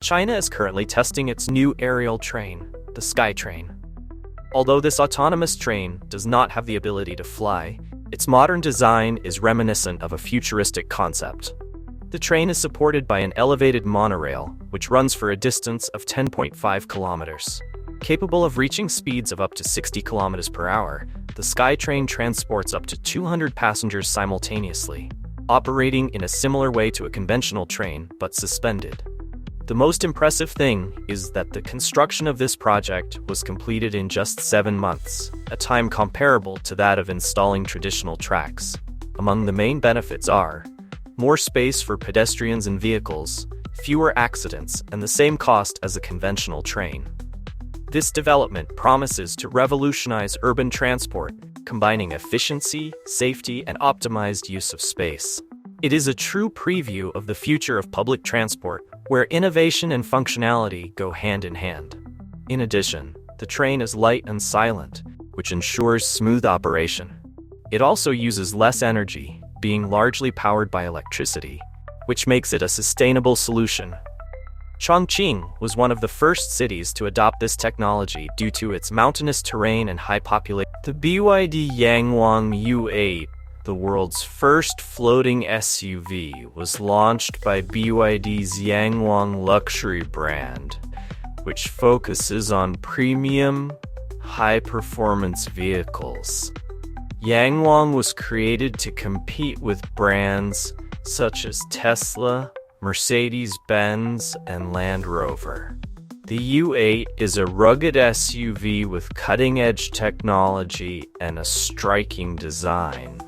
China is currently testing its new aerial train, the Skytrain. Although this autonomous train does not have the ability to fly, its modern design is reminiscent of a futuristic concept. The train is supported by an elevated monorail, which runs for a distance of 10.5 kilometers. Capable of reaching speeds of up to 60 kilometers per hour, the Skytrain transports up to 200 passengers simultaneously, operating in a similar way to a conventional train, but suspended. The most impressive thing is that the construction of this project was completed in just 7 months, a time comparable to that of installing traditional tracks. Among the main benefits are more space for pedestrians and vehicles, fewer accidents, and the same cost as a conventional train. This development promises to revolutionize urban transport, combining efficiency, safety, and optimized use of space. It is a true preview of the future of public transport, where innovation and functionality go hand in hand. In addition, the train is light and silent, which ensures smooth operation. It also uses less energy, being largely powered by electricity, which makes it a sustainable solution. Chongqing was one of the first cities to adopt this technology due to its mountainous terrain and high population. The BYD Yangwang U8, the world's first floating SUV, was launched by BYD's Yangwang luxury brand, which focuses on premium, high-performance vehicles. Yangwang was created to compete with brands such as Tesla, Mercedes-Benz, and Land Rover. The U8 is a rugged SUV with cutting-edge technology and a striking design.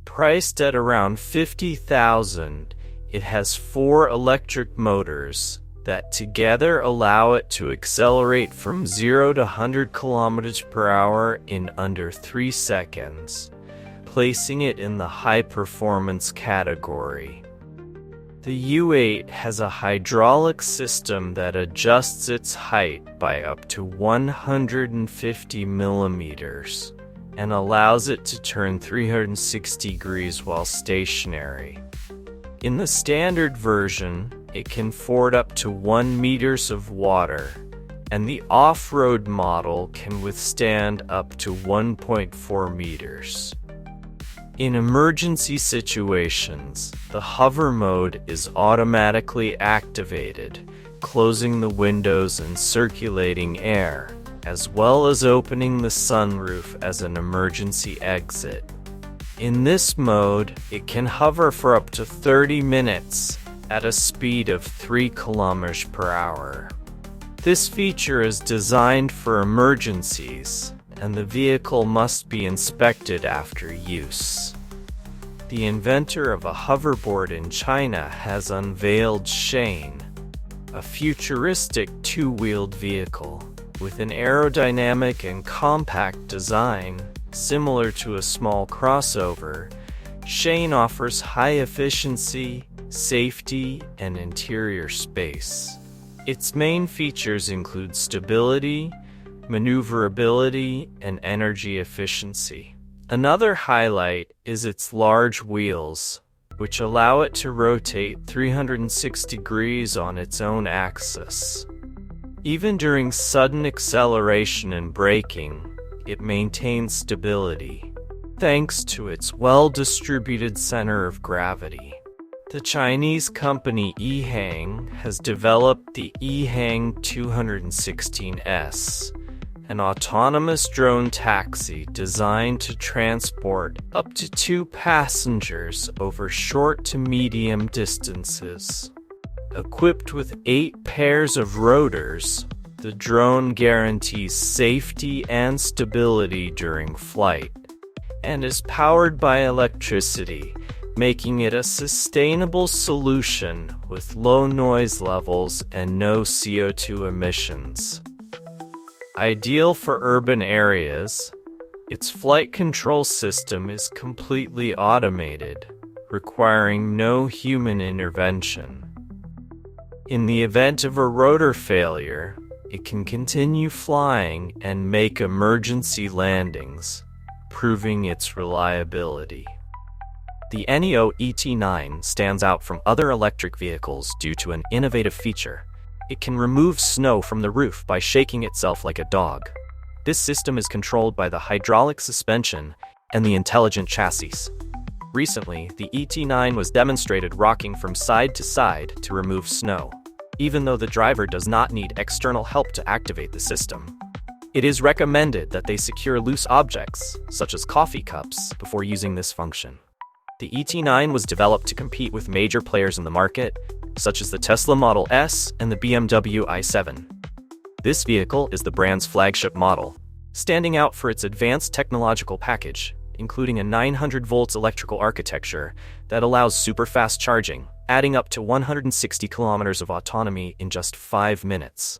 Priced at around $50,000, it has 4 electric motors that together allow it to accelerate from 0 to 100 kilometers per hour in under 3 seconds, placing it in the high-performance category. The U8 has a hydraulic system that adjusts its height by up to 150 millimeters and allows it to turn 360 degrees while stationary. In the standard version, it can ford up to 1 meters of water, and the off-road model can withstand up to 1.4 meters. In emergency situations, the hover mode is automatically activated, closing the windows and circulating air, as well as opening the sunroof as an emergency exit. In this mode, it can hover for up to 30 minutes at a speed of 3 kilometers per hour. This feature is designed for emergencies, and the vehicle must be inspected after use. The inventor of a hoverboard in China has unveiled Shane, a futuristic 2-wheeled vehicle with an aerodynamic and compact design similar to a small crossover. Shane offers high efficiency, safety, and interior space. Its main features include stability, maneuverability, and energy efficiency. Another highlight is its large wheels, which allow it to rotate 360 degrees on its own axis. Even during sudden acceleration and braking, it maintains stability, thanks to its well-distributed center of gravity. The Chinese company EHang has developed the EHang 216S, an autonomous drone taxi designed to transport up to 2 passengers over short to medium distances. Equipped with 8 pairs of rotors, the drone guarantees safety and stability during flight, and is powered by electricity, making it a sustainable solution with low noise levels and no CO2 emissions. Ideal for urban areas, its flight control system is completely automated, requiring no human intervention. In the event of a rotor failure, it can continue flying and make emergency landings, proving its reliability. The NEO ET9 stands out from other electric vehicles due to an innovative feature. It can remove snow from the roof by shaking itself like a dog. This system is controlled by the hydraulic suspension and the intelligent chassis. Recently, the ET9 was demonstrated rocking from side to side to remove snow, even though the driver does not need external help to activate the system. It is recommended that they secure loose objects, such as coffee cups, before using this function. The ET9 was developed to compete with major players in the market, such as the Tesla Model S and the BMW i7. This vehicle is the brand's flagship model, standing out for its advanced technological package, including a 900 volts electrical architecture that allows super fast charging, adding up to 160 kilometers of autonomy in just 5 minutes.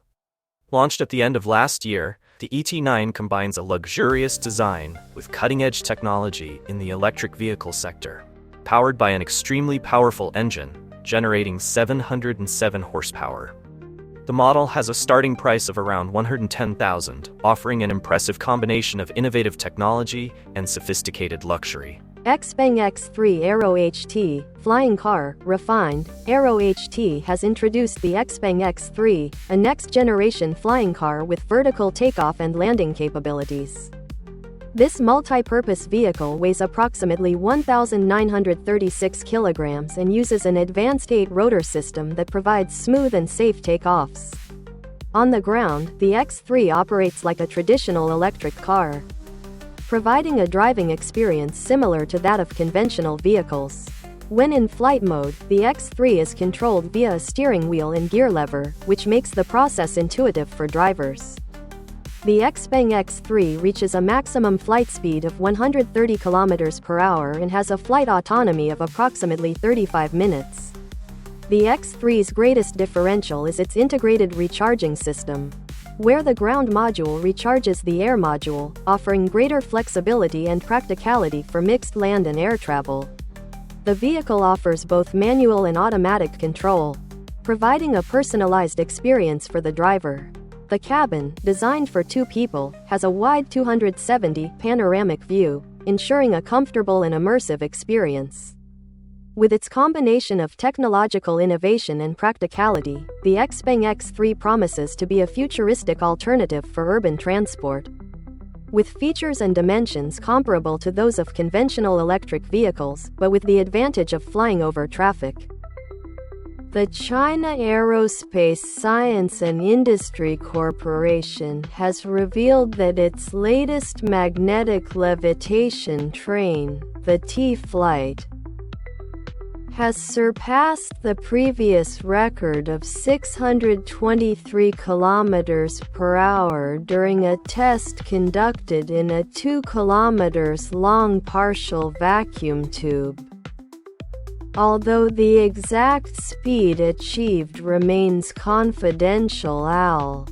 Launched at the end of last year, the ET9 combines a luxurious design with cutting-edge technology in the electric vehicle sector, powered by an extremely powerful engine, generating 707 horsepower. The model has a starting price of around $110,000, offering an impressive combination of innovative technology and sophisticated luxury. Xbang X3 Aero HT, flying car, refined. Aero HT has introduced the Xbang X3, a next-generation flying car with vertical takeoff and landing capabilities. This multi-purpose vehicle weighs approximately 1,936 kilograms and uses an advanced 8-rotor system that provides smooth and safe takeoffs. On the ground, the X3 operates like a traditional electric car, providing a driving experience similar to that of conventional vehicles. When in flight mode, the X3 is controlled via a steering wheel and gear lever, which makes the process intuitive for drivers. The Xbang X3 reaches a maximum flight speed of 130 km per hour and has a flight autonomy of approximately 35 minutes. The X3's greatest differential is its integrated recharging system, where the ground module recharges the air module, offering greater flexibility and practicality for mixed land and air travel. The vehicle offers both manual and automatic control, providing a personalized experience for the driver. The cabin, designed for 2 people, has a wide 270 panoramic view, ensuring a comfortable and immersive experience. With its combination of technological innovation and practicality, the Xbang X3 promises to be a futuristic alternative for urban transport, with features and dimensions comparable to those of conventional electric vehicles, but with the advantage of flying over traffic. The China Aerospace Science and Industry Corporation has revealed that its latest magnetic levitation train, the Tlight, has surpassed the previous record of 623 km per hour during a test conducted in a 2 km long partial vacuum tube. Although the exact speed achieved remains confidential,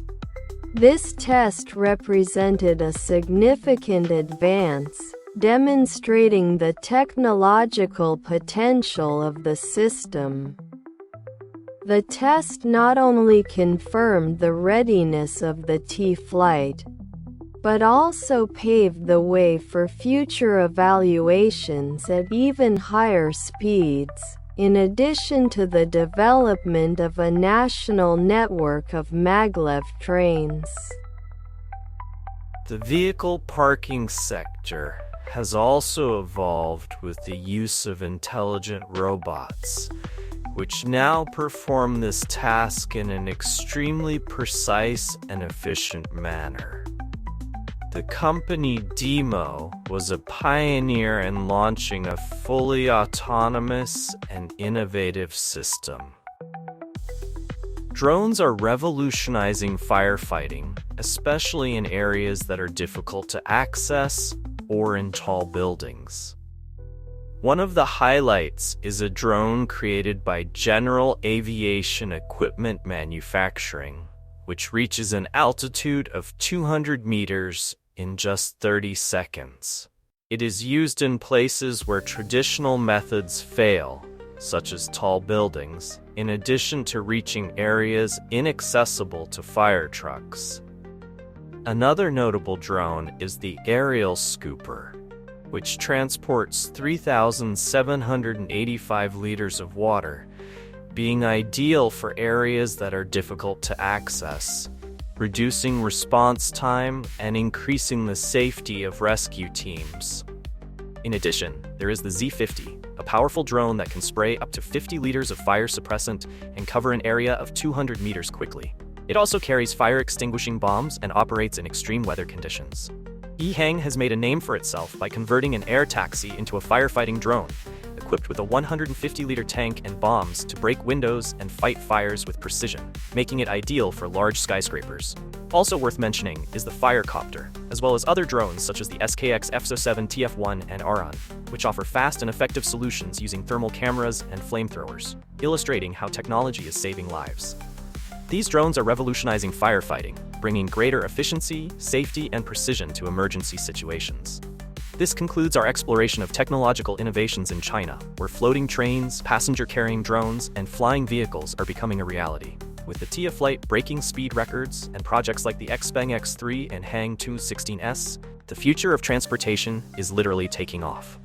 this test represented a significant advance, demonstrating the technological potential of the system. The test not only confirmed the readiness of the Tlight, but also paved the way for future evaluations at even higher speeds, in addition to the development of a national network of maglev trains. The vehicle parking sector has also evolved with the use of intelligent robots, which now perform this task in an extremely precise and efficient manner. The company Demo was a pioneer in launching a fully autonomous and innovative system. Drones are revolutionizing firefighting, especially in areas that are difficult to access or in tall buildings. One of the highlights is a drone created by General Aviation Equipment Manufacturing, which reaches an altitude of 200 meters in just 30 seconds. It is used in places where traditional methods fail, such as tall buildings, in addition to reaching areas inaccessible to fire trucks. Another notable drone is the Aerial Scooper, which transports 3,785 liters of water being ideal for areas that are difficult to access, reducing response time and increasing the safety of rescue teams. In addition, there is the Z50, a powerful drone that can spray up to 50 liters of fire suppressant and cover an area of 200 meters quickly. It also carries fire-extinguishing bombs and operates in extreme weather conditions. EHang has made a name for itself by converting an air taxi into a firefighting drone, equipped with a 150-liter tank and bombs to break windows and fight fires with precision, making it ideal for large skyscrapers. Also worth mentioning is the Firecopter, as well as other drones such as the SKX F07 TF1 and Airborne, which offer fast and effective solutions using thermal cameras and flamethrowers, illustrating how technology is saving lives. These drones are revolutionizing firefighting, bringing greater efficiency, safety, and precision to emergency situations. This concludes our exploration of technological innovations in China, where floating trains, passenger-carrying drones, and flying vehicles are becoming a reality. With the Tlight breaking speed records and projects like the Xbang X3 and EHang 216S, the future of transportation is literally taking off.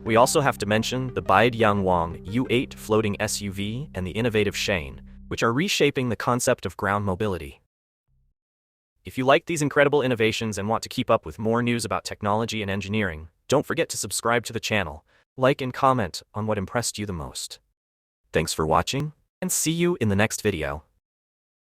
We also have to mention the BYD Yangwang U8 floating SUV and the innovative Xbang, which are reshaping the concept of ground mobility. If you like these incredible innovations and want to keep up with more news about technology and engineering, don't forget to subscribe to the channel, like and comment on what impressed you the most. Thanks for watching, and see you in the next video.